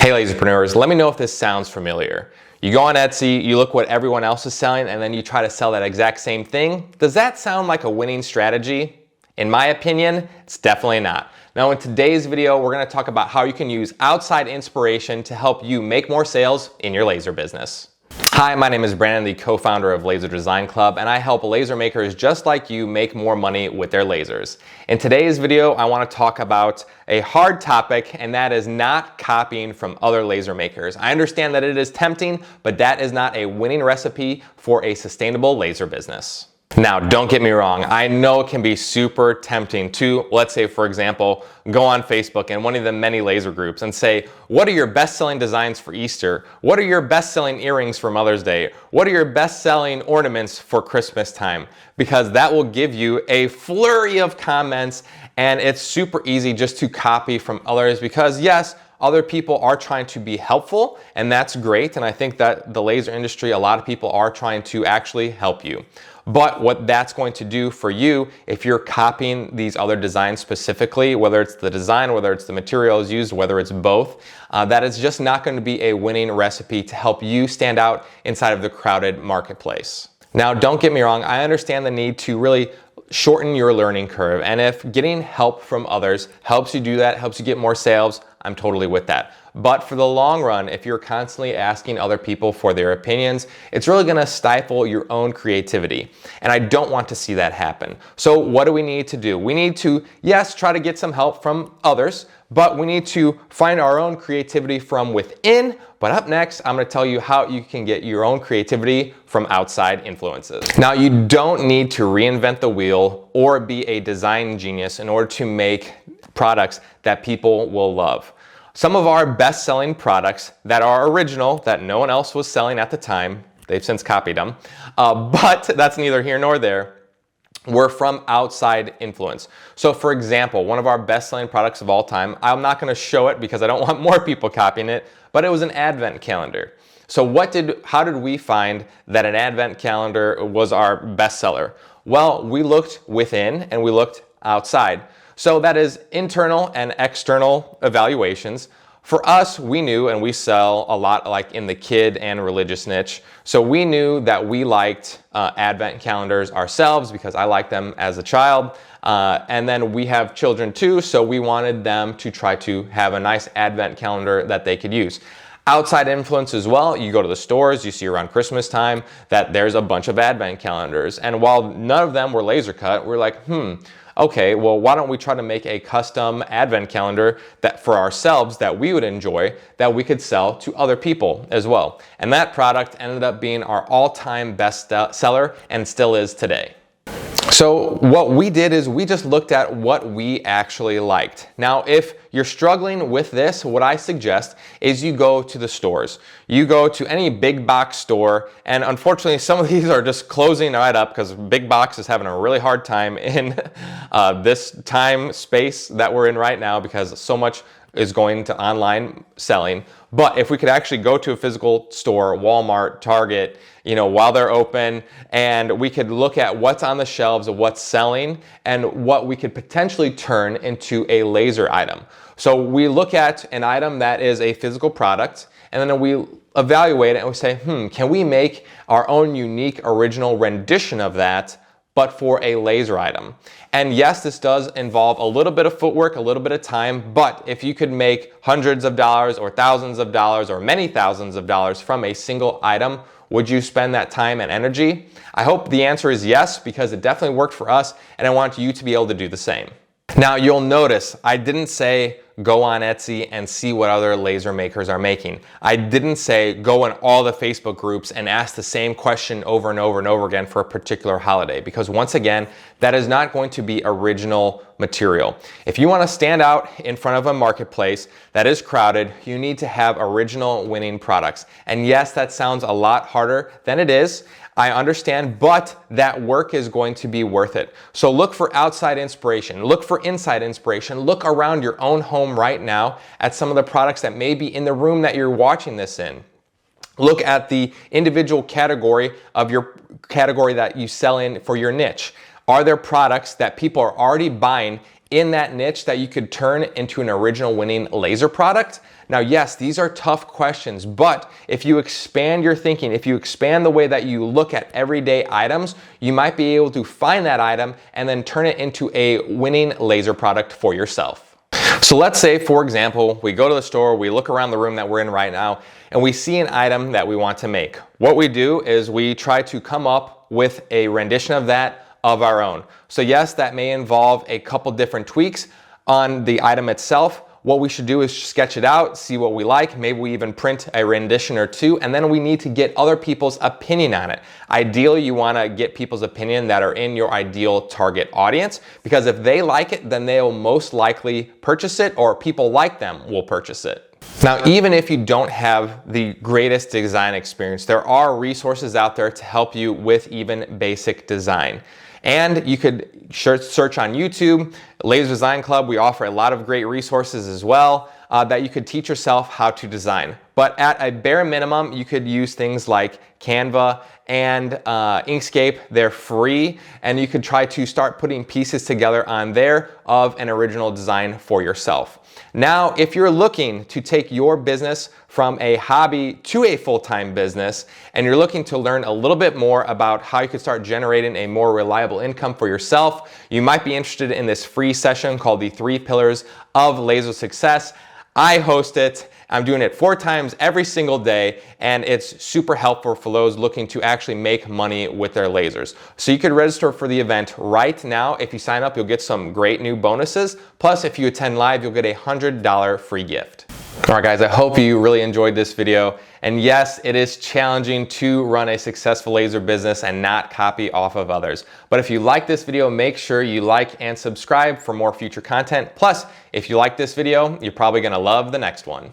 Hey Laserpreneurs, let me know if this sounds familiar. You go on Etsy, you look what everyone else is selling, and then you try to sell that exact same thing. Does that sound like a winning strategy? In my opinion, it's definitely not. Now in today's video, we're going to talk about how you can use outside inspiration to help you make more sales in your laser business. Hi, my name is Brandon, the co-founder of Laser Design Club, and I help laser makers just like you make more money with their lasers. In today's video, I want to talk about a hard topic, and that is not copying from other laser makers. I understand that it is tempting, but that is not a winning recipe for a sustainable laser business. Now, don't get me wrong, I know it can be super tempting to, let's say for example, go on Facebook and one of the many laser groups and say, what are your best-selling designs for Easter? What are your best-selling earrings for Mother's Day? What are your best-selling ornaments for Christmas time? Because that will give you a flurry of comments, and it's super easy just to copy from others because yes, other people are trying to be helpful, and that's great, and I think that the laser industry, a lot of people are trying to actually help you. But what that's going to do for you, if you're copying these other designs specifically, whether it's the design, whether it's the materials used, whether it's both, that is just not going to be a winning recipe to help you stand out inside of the crowded marketplace. Now, don't get me wrong, I understand the need to really shorten your learning curve, and if getting help from others helps you do that, helps you get more sales, I'm totally with that. But for the long run, if you're constantly asking other people for their opinions, it's really going to stifle your own creativity. And I don't want to see that happen. So what do we need to do? We need to, yes, try to get some help from others, but we need to find our own creativity from within. But up next, I'm going to tell you how you can get your own creativity from outside influences. Now, you don't need to reinvent the wheel or be a design genius in order to make products that people will love. Some of our best-selling products that are original, that no one else was selling at the time, they've since copied them, but that's neither here nor there, were from outside influence. So for example, one of our best-selling products of all time, I'm not going to show it because I don't want more people copying it, but it was an advent calendar. So how did we find that an advent calendar was our bestseller? Well, we looked within and we looked outside. So that is internal and external evaluations. For us, we knew, and we sell a lot like in the kid and religious niche. So we knew that we liked advent calendars ourselves because I liked them as a child. And then we have children too, so we wanted them to try to have a nice advent calendar that they could use. Outside influence as well, you go to the stores, you see around Christmas time that there's a bunch of advent calendars. And while none of them were laser cut, we're like, okay, well, why don't we try to make a custom advent calendar that for ourselves that we would enjoy, that we could sell to other people as well. And that product ended up being our all-time best seller and still is today. So what we did is we just looked at what we actually liked. Now, if you're struggling with this, what I suggest is you go to the stores. You go to any big box store, and unfortunately some of these are just closing right up because big box is having a really hard time in this time space that we're in right now because so much is going to online selling. But if we could actually go to a physical store, Walmart, Target, while they're open, and we could look at what's on the shelves of what's selling and what we could potentially turn into a laser item. So we look at an item that is a physical product, and then we evaluate it and we say, can we make our own unique original rendition of that, but for a laser item? And yes, this does involve a little bit of footwork, a little bit of time, but if you could make hundreds of dollars or thousands of dollars or many thousands of dollars from a single item, would you spend that time and energy? I hope the answer is yes, because it definitely worked for us, and I want you to be able to do the same. Now, you'll notice I didn't say go on Etsy and see what other laser makers are making. I didn't say go in all the Facebook groups and ask the same question over and over and over again for a particular holiday, because once again, that is not going to be original material. If you want to stand out in front of a marketplace that is crowded, you need to have original winning products. And yes, that sounds a lot harder than it is. I understand, but that work is going to be worth it. So look for outside inspiration, look for inside inspiration, look around your own home right now at some of the products that may be in the room that you're watching this in. Look at the individual category of your category that you sell in for your niche. Are there products that people are already buying in that niche that you could turn into an original winning laser product? Now, yes, these are tough questions, but if you expand your thinking, if you expand the way that you look at everyday items, you might be able to find that item and then turn it into a winning laser product for yourself. So let's say, for example, we go to the store, we look around the room that we're in right now, and we see an item that we want to make. What we do is we try to come up with a rendition of that of our own. So yes, that may involve a couple different tweaks on the item itself. What we should do is sketch it out, see what we like. Maybe we even print a rendition or two, and then we need to get other people's opinion on it. Ideally, you want to get people's opinion that are in your ideal target audience, because if they like it, then they'll most likely purchase it, or people like them will purchase it. Now, even if you don't have the greatest design experience, there are resources out there to help you with even basic design. And you could search on YouTube, Laser Design Club. We offer a lot of great resources as well that you could teach yourself how to design. But at a bare minimum, you could use things like Canva and Inkscape. They're free, and you could try to start putting pieces together on there of an original design for yourself. Now, if you're looking to take your business from a hobby to a full-time business, and you're looking to learn a little bit more about how you could start generating a more reliable income for yourself, you might be interested in this free session called the 3 Pillars of Laser Success. I host it. I'm doing it 4 times every single day, and it's super helpful for those looking to actually make money with their lasers. So you could register for the event right now. If you sign up, you'll get some great new bonuses. Plus, if you attend live, you'll get a $100 free gift. All right, guys, I hope you really enjoyed this video. And yes, it is challenging to run a successful laser business and not copy off of others. But if you like this video, make sure you like and subscribe for more future content. Plus, if you like this video, you're probably gonna love the next one.